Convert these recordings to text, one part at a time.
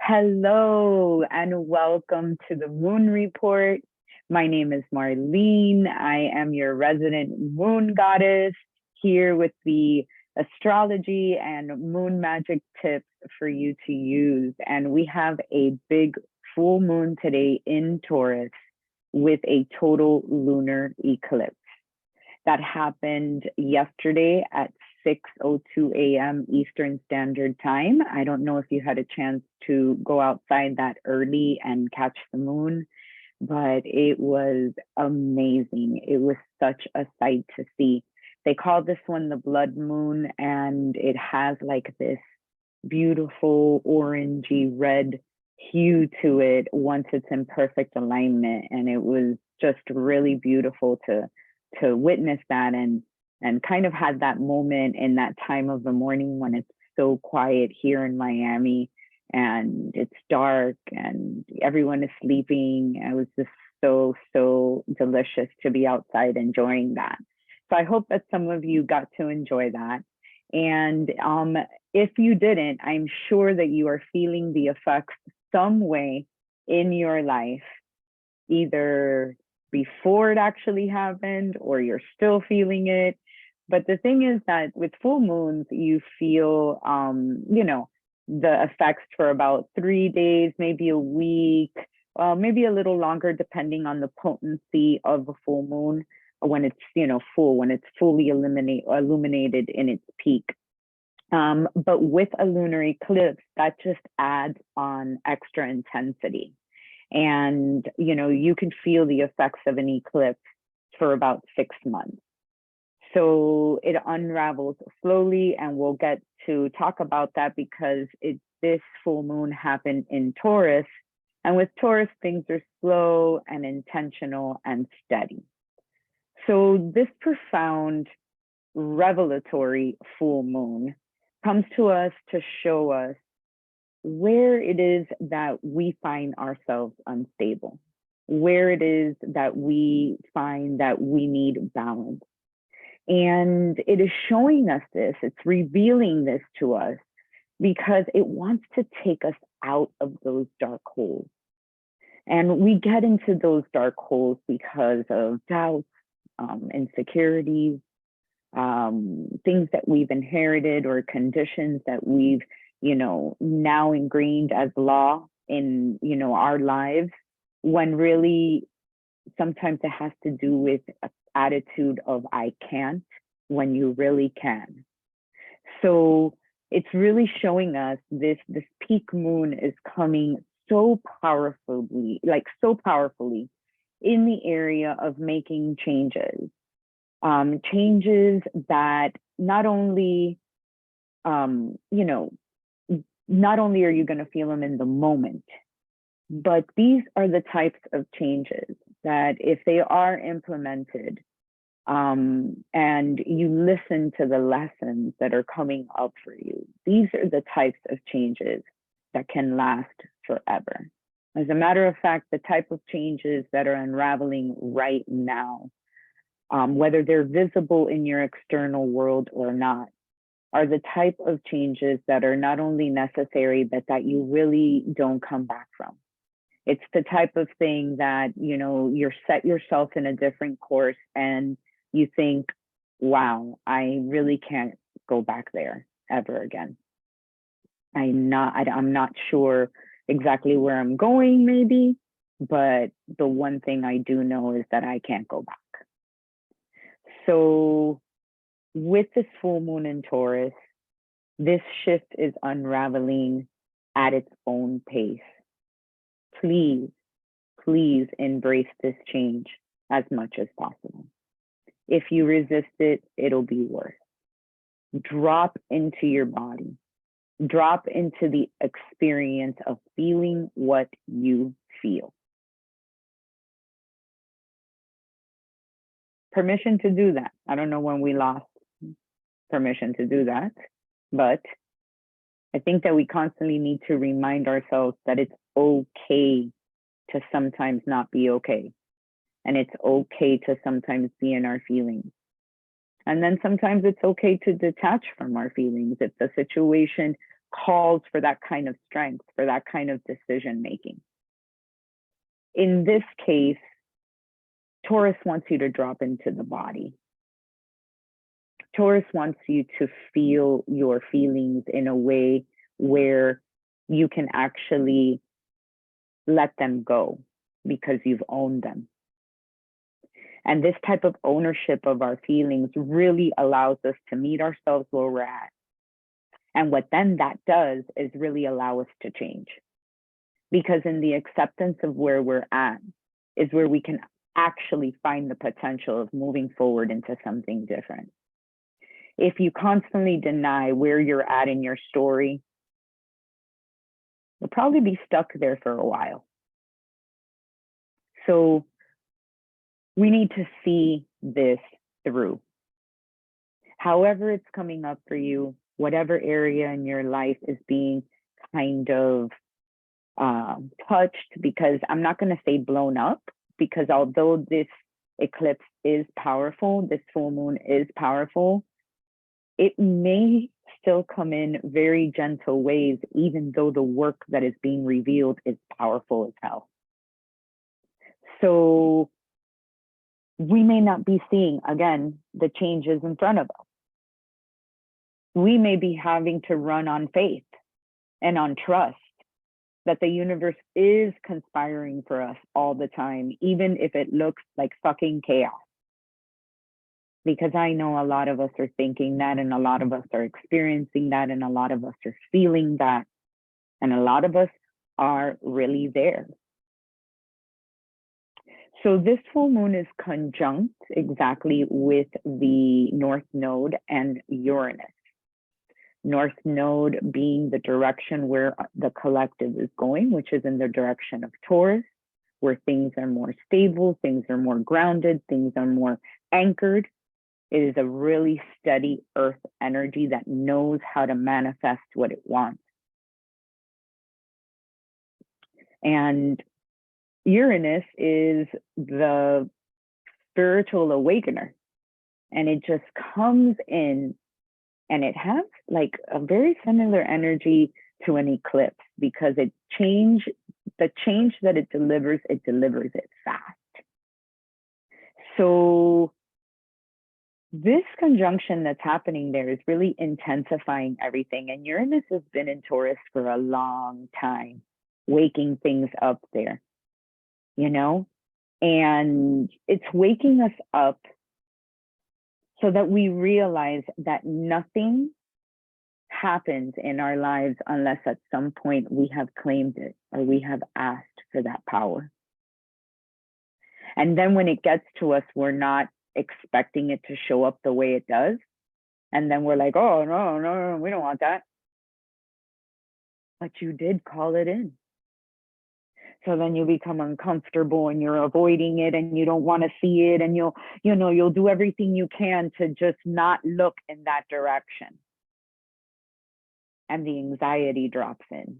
Hello and welcome to the Moon Report. My name is Marlene. I am your resident moon goddess here with the astrology and moon magic tips for you to use. And we have a big full moon today in Taurus with a total lunar eclipse that happened yesterday at 6:02 a.m. Eastern Standard Time. I don't know if you had a chance to go outside that early and catch the moon, but it was amazing. It was such a sight to see. They call this one the blood moon, and it has like this beautiful orangey red hue to it once it's in perfect alignment. And it was just really beautiful to witness that and kind of had that moment in that time of the morning when it's so quiet here in Miami and it's dark and everyone is sleeping. It was just so delicious to be outside enjoying that. So I hope that some of you got to enjoy that. And if you didn't, I'm sure that you are feeling the effects some way in your life, either before it actually happened or you're still feeling it. But the thing is that with full moons, you feel, the effects for about 3 days, maybe a week, maybe a little longer, depending on the potency of a full moon when it's, full, when it's fully illuminated in its peak. But with a lunar eclipse, that just adds on extra intensity. And, you can feel the effects of an eclipse for about 6 months. So it unravels slowly, and we'll get to talk about that because this full moon happened in Taurus. And with Taurus, things are slow and intentional and steady. So this profound revelatory full moon comes to us to show us where it is that we find ourselves unstable, where it is that we find that we need balance. And it is showing us this, it's revealing this to us because it wants to take us out of those dark holes. And we get into those dark holes because of doubts, insecurities, things that we've inherited or conditions that we've now ingrained as law in, our lives, when really sometimes it has to do with an attitude of I can't when you really can. So it's really showing us this peak moon is coming so powerfully in the area of making changes. Changes that not only are you going to feel them in the moment, but these are the types of changes that if they are implemented and you listen to the lessons that are coming up for you, these are the types of changes that can last forever. As a matter of fact, the type of changes that are unraveling right now, whether they're visible in your external world or not, are the type of changes that are not only necessary, but that you really don't come back from. It's the type of thing that, you're set yourself in a different course and you think, wow, I really can't go back there ever again. I'm not sure exactly where I'm going maybe, but the one thing I do know is that I can't go back. So with this full moon in Taurus, this shift is unraveling at its own pace. Please embrace this change as much as possible. If you resist it, it'll be worse. Drop into your body. Drop into the experience of feeling what you feel. Permission to do that. I don't know when we lost permission to do that, but I think that we constantly need to remind ourselves that it's okay to sometimes not be okay. And it's okay to sometimes be in our feelings. And then sometimes it's okay to detach from our feelings if the situation calls for that kind of strength, for that kind of decision making. In this case, Taurus wants you to drop into the body. Taurus wants you to feel your feelings in a way where you can actually let them go because you've owned them. And this type of ownership of our feelings really allows us to meet ourselves where we're at. And what then that does is really allow us to change. Because in the acceptance of where we're at is where we can actually find the potential of moving forward into something different. If you constantly deny where you're at in your story, you'll probably be stuck there for a while. So we need to see this through. However it's coming up for you, whatever area in your life is being kind of touched, because I'm not going to say blown up, because although this eclipse is powerful, this full moon is powerful, it may still come in very gentle ways, even though the work that is being revealed is powerful as hell. So we may not be seeing, again, the changes in front of us. We may be having to run on faith and on trust that the universe is conspiring for us all the time, even if it looks like fucking chaos. Because I know a lot of us are thinking that, and a lot of us are experiencing that, and a lot of us are feeling that, and a lot of us are really there. So this full moon is conjunct exactly with the North Node and Uranus. North Node being the direction where the collective is going, which is in the direction of Taurus, where things are more stable, things are more grounded, things are more anchored. It is a really steady earth energy that knows how to manifest what it wants. And Uranus is the spiritual awakener, and it just comes in, and it has like a very similar energy to an eclipse, because the change that it delivers it fast. So this conjunction that's happening there is really intensifying everything. And Uranus has been in Taurus for a long time, waking things up there, you know? And it's waking us up so that we realize that nothing happens in our lives unless at some point we have claimed it or we have asked for that power. And then when it gets to us, we're not expecting it to show up the way it does. And then we're like, oh, no, we don't want that. But you did call it in. So then you become uncomfortable and you're avoiding it and you don't want to see it. And you'll do everything you can to just not look in that direction. And the anxiety drops in.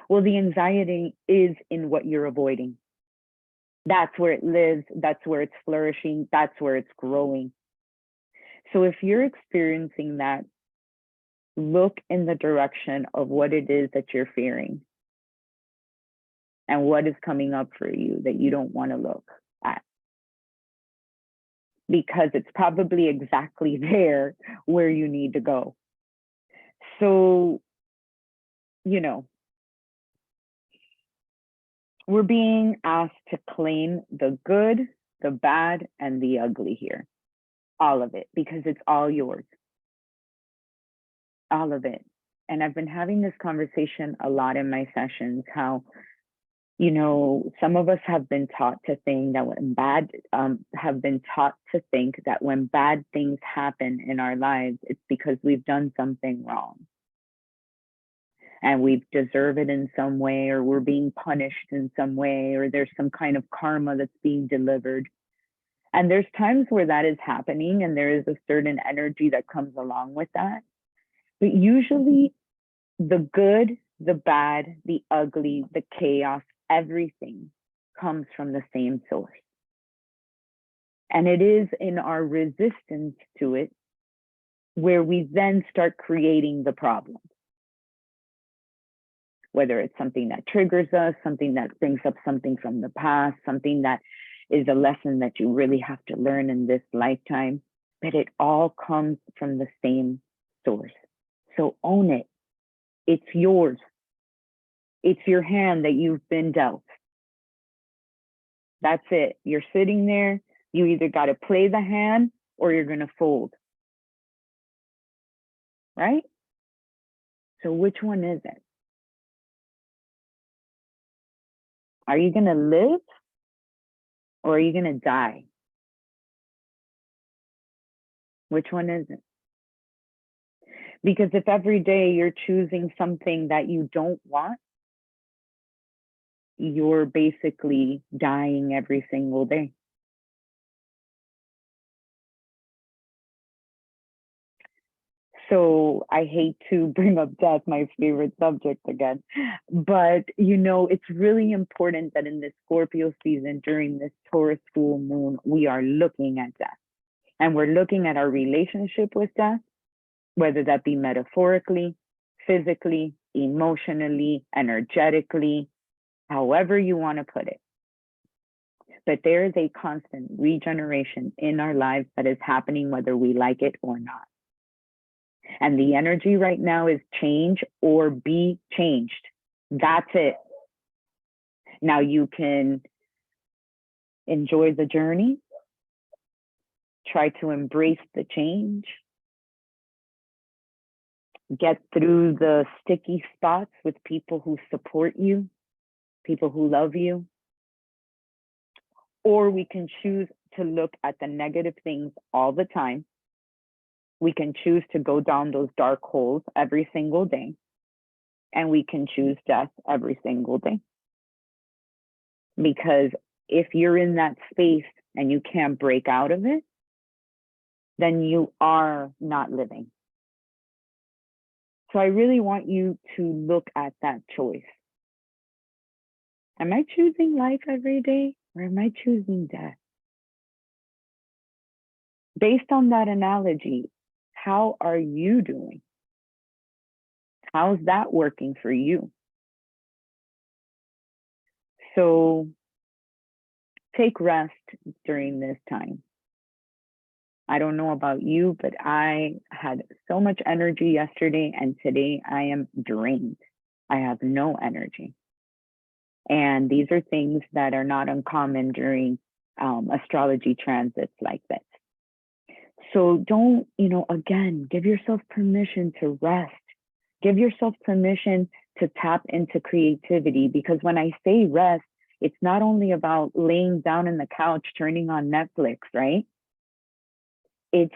Well, the anxiety is in what you're avoiding. That's where it lives. That's where it's flourishing. That's where it's growing. So if you're experiencing that, look in the direction of what it is that you're fearing and what is coming up for you that you don't want to look at. Because it's probably exactly there where you need to go. So, we're being asked to claim the good, the bad, and the ugly here. All of it, because it's all yours. All of it. And I've been having this conversation a lot in my sessions, how, some of us have been taught to think that when bad things happen in our lives, it's because we've done something wrong. And we deserve it in some way, or we're being punished in some way, or there's some kind of karma that's being delivered. And there's times where that is happening, and there is a certain energy that comes along with that. But usually the good, the bad, the ugly, the chaos, everything comes from the same source. And it is in our resistance to it where we then start creating the problem. whether it's something that triggers us, something that brings up something from the past, something that is a lesson that you really have to learn in this lifetime, but it all comes from the same source. So own it. It's yours. It's your hand that you've been dealt. That's it. You're sitting there. You either got to play the hand or you're going to fold. Right? So which one is it? Are you going to live or are you going to die? Which one is it? Because if every day you're choosing something that you don't want, you're basically dying every single day. So I hate to bring up death, my favorite subject again, but it's really important that in this Scorpio season, during this Taurus full moon, we are looking at death. And we're looking at our relationship with death, whether that be metaphorically, physically, emotionally, energetically, however you want to put it. But there is a constant regeneration in our lives that is happening whether we like it or not. And the energy right now is change or be changed. That's it. Now you can enjoy the journey, try to embrace the change, get through the sticky spots with people who support you, people who love you. Or we can choose to look at the negative things all the time. We can choose to go down those dark holes every single day. And we can choose death every single day. Because if you're in that space and you can't break out of it, then you are not living. So I really want you to look at that choice. Am I choosing life every day or am I choosing death? Based on that analogy, how are you doing? How's that working for you? So take rest during this time. I don't know about you, but I had so much energy yesterday and today I am drained. I have no energy. And these are things that are not uncommon during astrology transits like this. So don't, again, give yourself permission to rest. Give yourself permission to tap into creativity, because when I say rest, it's not only about laying down in the couch, turning on Netflix, right? It's,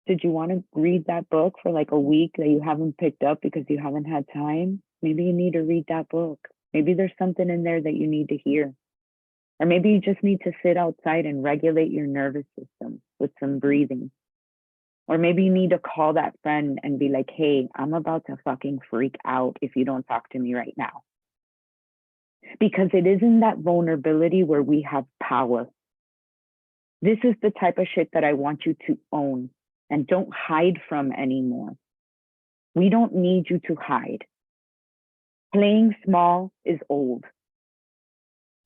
did you want to read that book for like a week that you haven't picked up because you haven't had time? Maybe you need to read that book. Maybe there's something in there that you need to hear. Or maybe you just need to sit outside and regulate your nervous system with some breathing. Or maybe you need to call that friend and be like, hey, I'm about to fucking freak out if you don't talk to me right now. Because it isn't that vulnerability where we have power. This is the type of shit that I want you to own and don't hide from anymore. We don't need you to hide. Playing small is old.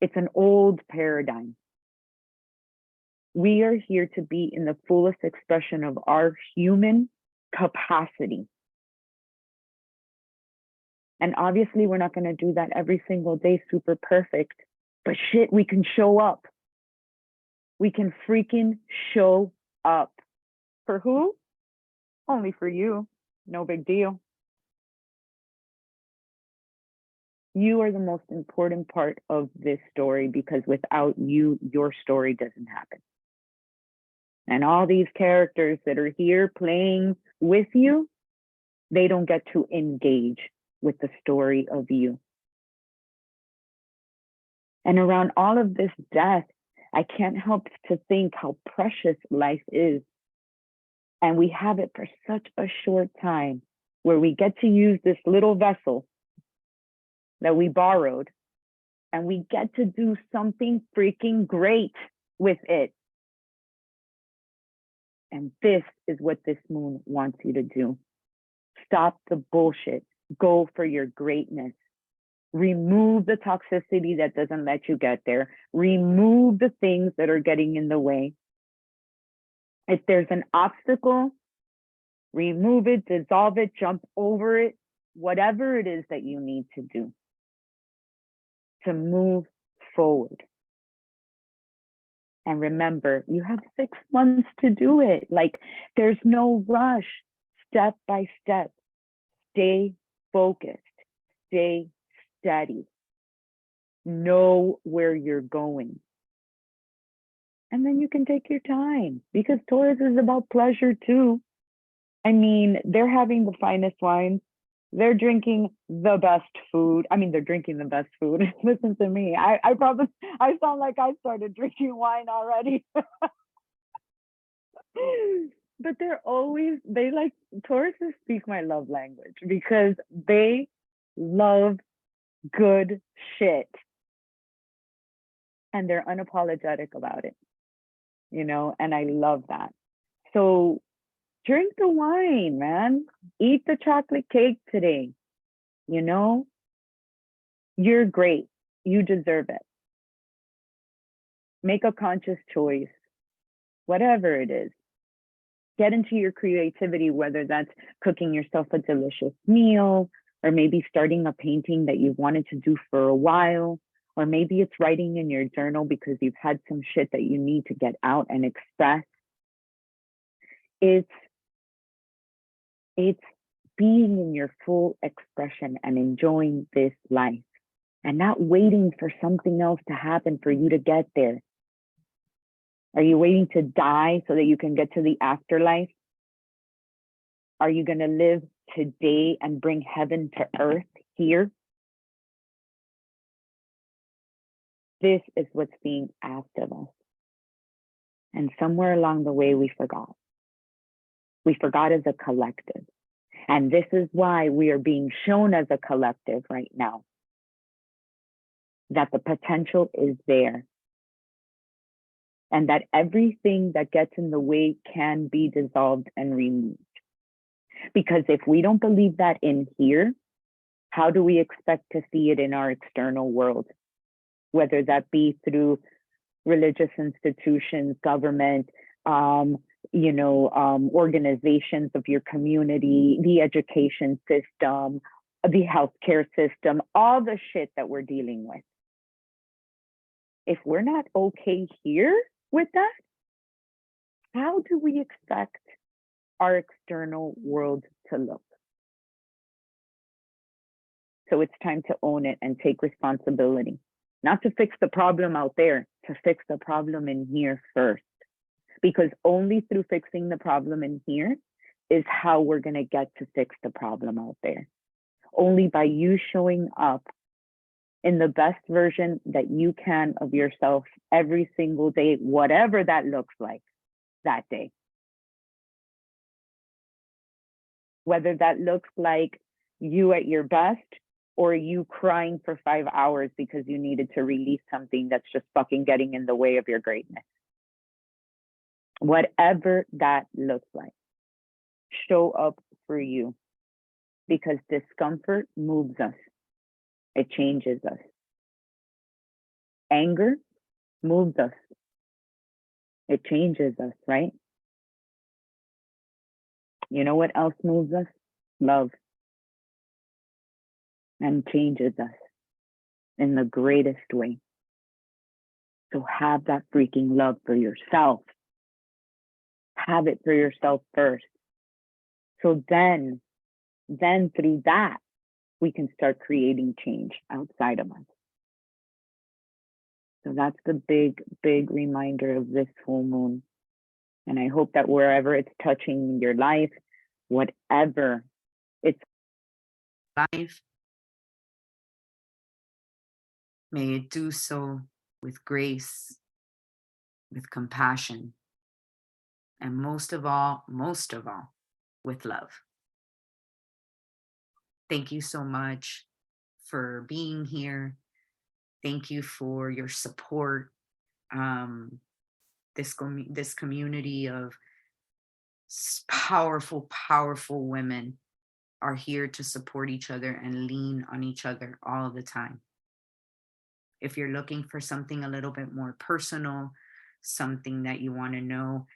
It's an old paradigm. We are here to be in the fullest expression of our human capacity. And obviously, we're not going to do that every single day super perfect, but shit, we can show up. We can freaking show up. For who? Only for you. No big deal. You are the most important part of this story, because without you, your story doesn't happen. And all these characters that are here playing with you, they don't get to engage with the story of you. And around all of this death, I can't help to think how precious life is. And we have it for such a short time, where we get to use this little vessel that we borrowed, and we get to do something freaking great with it. And this is what this moon wants you to do. Stop the bullshit. Go for your greatness. Remove the toxicity that doesn't let you get there. Remove the things that are getting in the way. If there's an obstacle, remove it, dissolve it, jump over it, whatever it is that you need to do to move forward. And remember, you have 6 months to do it. Like, there's no rush. Step by step. Stay focused. Stay steady. Know where you're going. And then you can take your time, because Taurus is about pleasure too. I mean, they're having the finest wines. They're drinking the best food. I mean, they're drinking the best food. Listen to me. I promise I sound like I started drinking wine already. But they like, Tauruses speak my love language because they love good shit. And they're unapologetic about it, and I love that. So drink the wine, man. Eat the chocolate cake today. You're great. You deserve it. Make a conscious choice, whatever it is. Get into your creativity, whether that's cooking yourself a delicious meal, or maybe starting a painting that you've wanted to do for a while, or maybe it's writing in your journal because you've had some shit that you need to get out and express. It's being in your full expression and enjoying this life and not waiting for something else to happen for you to get there. Are you waiting to die so that you can get to the afterlife? Are you going to live today and bring heaven to earth here? This is what's being asked of us. And somewhere along the way, we forgot. We forgot as a collective. And this is why we are being shown as a collective right now, that the potential is there. And that everything that gets in the way can be dissolved and removed. Because if we don't believe that in here, how do we expect to see it in our external world? Whether that be through religious institutions, government, organizations of your community, the education system, the healthcare system, all the shit that we're dealing with. If we're not okay here with that, how do we expect our external world to look? So it's time to own it and take responsibility, not to fix the problem out there, to fix the problem in here first. Because only through fixing the problem in here is how we're going to get to fix the problem out there. Only by you showing up in the best version that you can of yourself every single day, whatever that looks like that day. Whether that looks like you at your best or you crying for 5 hours because you needed to release something that's just fucking getting in the way of your greatness. Whatever that looks like, show up for you, because discomfort moves us. It changes us. Anger moves us. It changes us, right? You know what else moves us? Love. And changes us in the greatest way. So have that freaking love for yourself. Have it for yourself first. So then through that, we can start creating change outside of us. So that's the big, big reminder of this full moon. And I hope that wherever it's touching your life, whatever it's life, may it do so with grace, with compassion, and most of all, with love. Thank you so much for being here. Thank you for your support. This community of powerful, powerful women are here to support each other and lean on each other all the time. If you're looking for something a little bit more personal, something that you want to know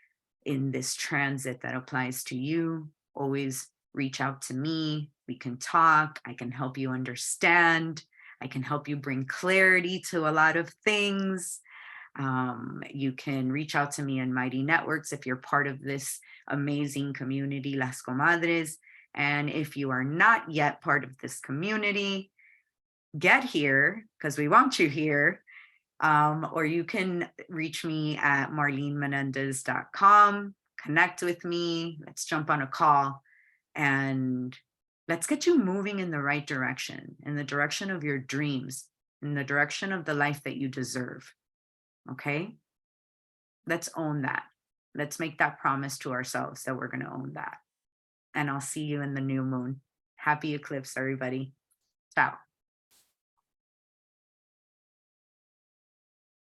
in this transit that applies to you, always reach out to me. We can talk. I can help you understand. I can help you bring clarity to a lot of things. You can reach out to me in Mighty Networks if you're part of this amazing community, Las Comadres. And if you are not yet part of this community, get here because we want you here. Or you can reach me at marlenemenendez.com, connect with me, let's jump on a call, and let's get you moving in the right direction, in the direction of your dreams, in the direction of the life that you deserve. Okay? Let's own that. Let's make that promise to ourselves that we're going to own that. And I'll see you in the new moon. Happy eclipse, everybody. Ciao.